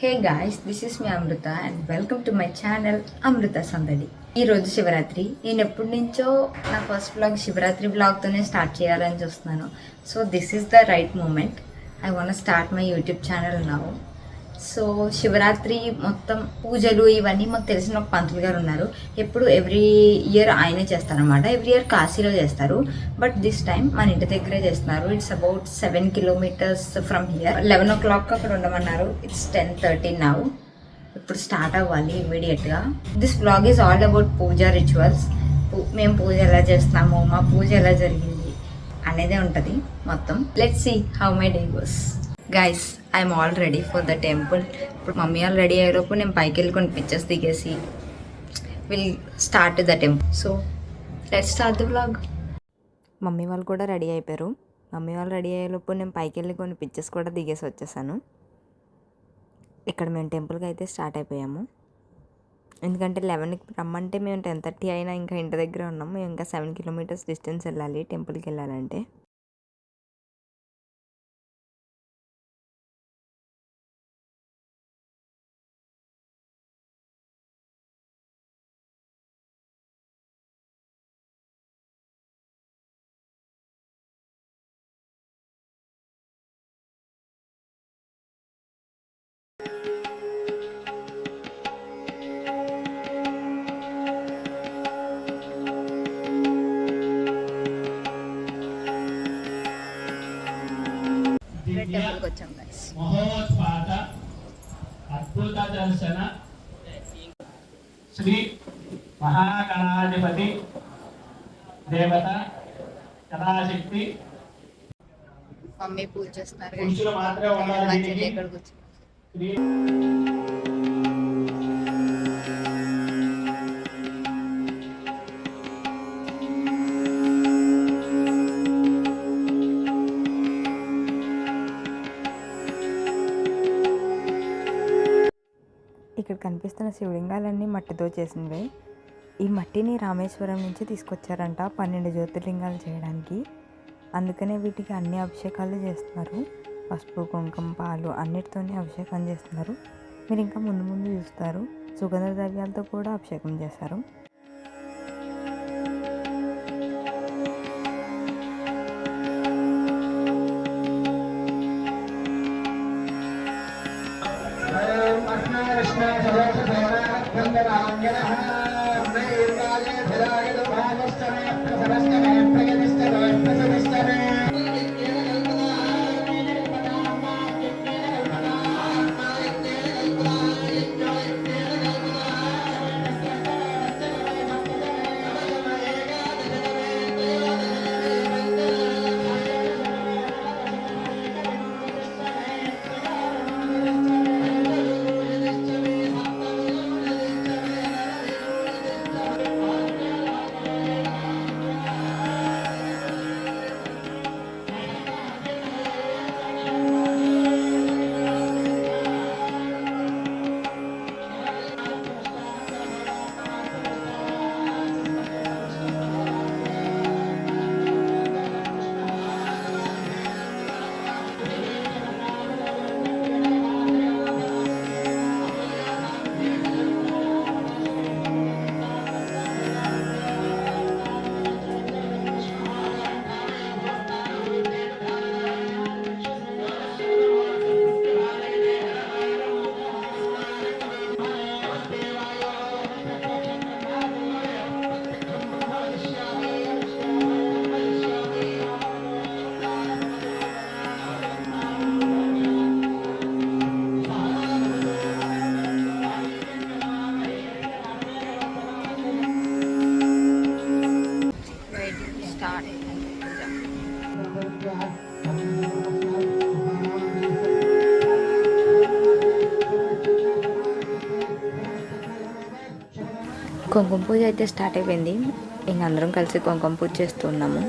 Hey guys, this is me Amrutha and welcome to my channel Amrutha Sandadi. ఈరోజు శివరాత్రి. నేను ఎప్పటి నుంచో నా ఫస్ట్ వ్లాగ్ శివరాత్రి వ్లాగ్తోనే స్టార్ట్ చేయాలని చూస్తున్నాను. So this is the right moment. I want start my YouTube channel now. So Shivaratri మొత్తం పూజలు ఇవన్నీ మాకు తెలిసిన ఒక పంతులు గారు ఉన్నారు. ఎప్పుడు ఎవ్రీ ఇయర్ ఆయనే చేస్తారనమాట. ఎవ్రీ ఇయర్ కాశీలో చేస్తారు, బట్ దిస్ టైం మన ఇంటి దగ్గరే చేస్తున్నారు. It's about 7 kilometers from here. 11 o'clock అక్కడ ఉండమన్నారు. It's 10:13 now. ఇప్పుడు స్టార్ట్ అవ్వాలి ఇమీడియట్గా. This blog is all about puja rituals. మేము పూజ ఎలా చేస్తున్నాము, మా పూజ ఎలా జరిగింది అనేదే ఉంటుంది మొత్తం. Let's see how my day goes. Guys, I'm all ready for the temple. ఇప్పుడు మమ్మీ వాళ్ళు రెడీ అయ్యేలోపు నేను పైకి వెళ్ళి కొన్ని పిక్చర్స్ దిగేసి will start the temple. So let's start the vlog. Mummy వాళ్ళు కూడా రెడీ అయిపోయారు. మమ్మీ వాళ్ళు రెడీ అయ్యేలోపు నేను పైకి వెళ్ళి కొన్ని పిక్చర్స్ కూడా దిగేసి వచ్చేసాను. ఇక్కడ మేము టెంపుల్కి అయితే స్టార్ట్ అయిపోయాము. ఎందుకంటే 11కి రమ్మంటే మేము 10:30 అయినా ఇంకా ఇంటి దగ్గర ఉన్నాము. మేము ఇంకా 7 kilometers డిస్టెన్స్ వెళ్ళాలి టెంపుల్కి వెళ్ళాలంటే. టెంపుల్కి వచ్చాం గైస్. మహోత్పాత అద్భుత దర్శన శ్రీ మహాగణాధిపతి దేవత కళాశక్తి. మమ్మీ పూజ చేస్తున్నారు. పురుషులు మాత్రమే ఉండాలి. ఇక్కడ కూర్చో. ఇక్కడ కనిపిస్తున్న శివలింగాలన్నీ మట్టితో చేసినవే. ఈ మట్టిని రామేశ్వరం నుంచి తీసుకొచ్చారంట 12 జ్యోతిర్లింగాలు చేయడానికి. అందుకనే వీటికి అన్ని అభిషేకాలు చేస్తున్నారు. పసుపు, కుంకుమ, పాలు అన్నిటితోనే అభిషేకం చేస్తున్నారు. మీరు ఇంకా ముందు ముందు చూస్తారు సుగంధ ద్రవ్యాలతో కూడా అభిషేకం చేశారు. కుంకుమ పూజ అయితే స్టార్ట్ అయిపోయింది. ఇంక అందరం కలిసి కుంకుమ పూజ చేస్తున్నాము.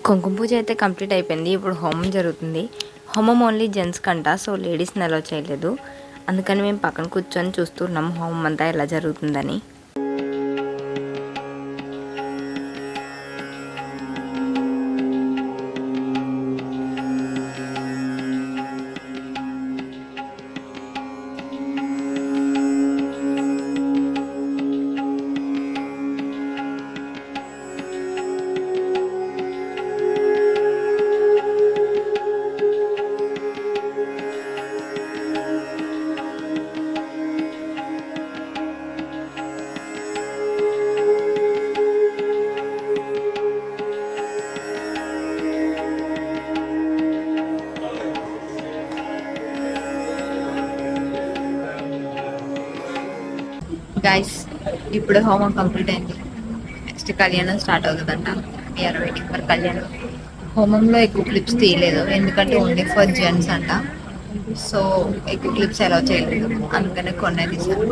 కుంకుమ పూజ అయితే కంప్లీట్ అయిపోయింది. ఇప్పుడు హోమం జరుగుతుంది. హోమం ఓన్లీ జెంట్స్ కంట, సో లేడీస్ని అలో చేయలేదు. అందుకని మేము పక్కన కూర్చొని చూస్తున్నాం హోమం అంతా ఎలా జరుగుతుందని. గైస్ ఇప్పుడు హోమం కంప్లీట్ అయింది. నెక్స్ట్ కళ్యాణం స్టార్ట్ అవుతుందంట. వీఆర్ వెయిటింగ్ ఫర్ కళ్యాణం. హోమంలో ఎక్కువ క్లిప్స్ తీయలేదు, ఎందుకంటే ఓన్లీ ఫర్ జెంట్స్ అంట. సో ఎక్కువ క్లిప్స్ అలౌ చేయలేదు, అందుకనే కొన్ని తీసారు.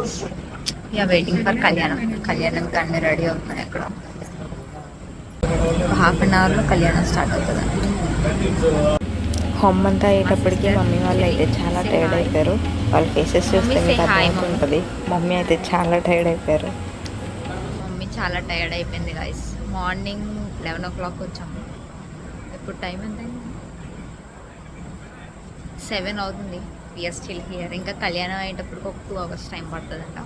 వీఆర్ వెయిటింగ్ ఫర్ కళ్యాణం. కళ్యాణంకి అన్ని రెడీ అవుతున్నాయి. అక్కడ హాఫ్ అన్ అవర్లో కళ్యాణం స్టార్ట్ అవుతుందంట. హోమం అంతా అయ్యేటప్పటికి మమ్మీ వాళ్ళు అయితే చాలా టైర్డ్ అయిపోయారు. వాళ్ళ ఫేసెస్ చూస్తే మీకు అర్థమవుతుంటుంది. మమ్మీ అయితే చాలా టైర్డ్ అయిపోయారు. మమ్మీ చాలా టైర్డ్ అయిపోయింది గైస్. మార్నింగ్ 11 o'clock వచ్చాము. ఇప్పుడు టైం ఎంత? 7 అవుతుంది. We are still here. ఇంకా కళ్యాణం అయ్యేటప్పటికి ఒక 2 hours టైం పడుతుందంట.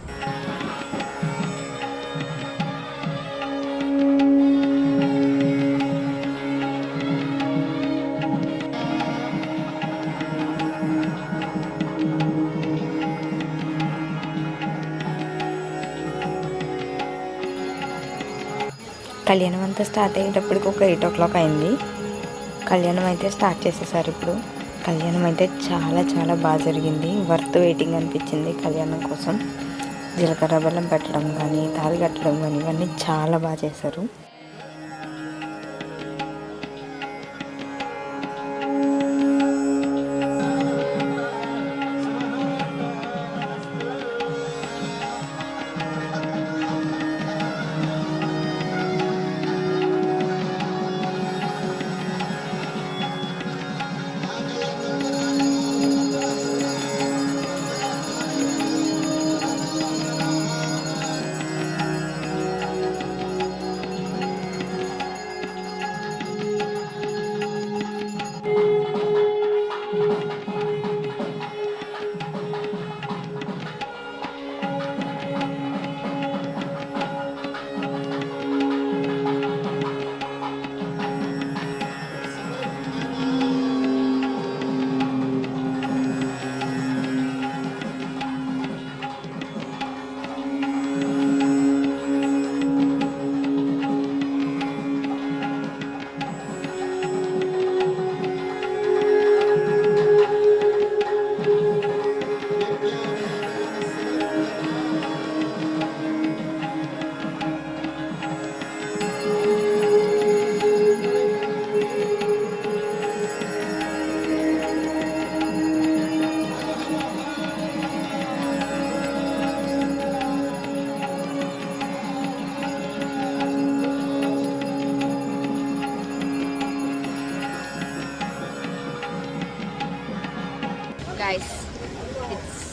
కళ్యాణం అంతా స్టార్ట్ అయ్యేటప్పటికి ఒక 8 o'clock అయింది. కళ్యాణం అయితే స్టార్ట్ చేసేసారు. ఇప్పుడు కళ్యాణం అయితే చాలా చాలా బాగా జరిగింది. వర్త్ వెయిటింగ్ అనిపించింది కళ్యాణం కోసం. జీలకర్ర బెల్లం పెట్టడం కానీ, తాళి కట్టడం కానీ ఇవన్నీ చాలా బాగా చేశారు. Guys it's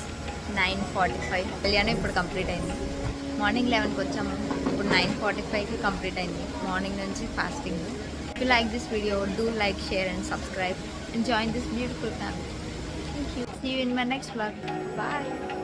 9:45. కళ్యాణం ఇప్పుడు కంప్లీట్ అయింది. మార్నింగ్ 11కి వచ్చాము, ఇప్పుడు 9:45కి కంప్లీట్ అయింది. మార్నింగ్ నుంచి fasting. If you like this video, do like, share and subscribe and join this beautiful family. Thank you. See you in my next vlog. Bye.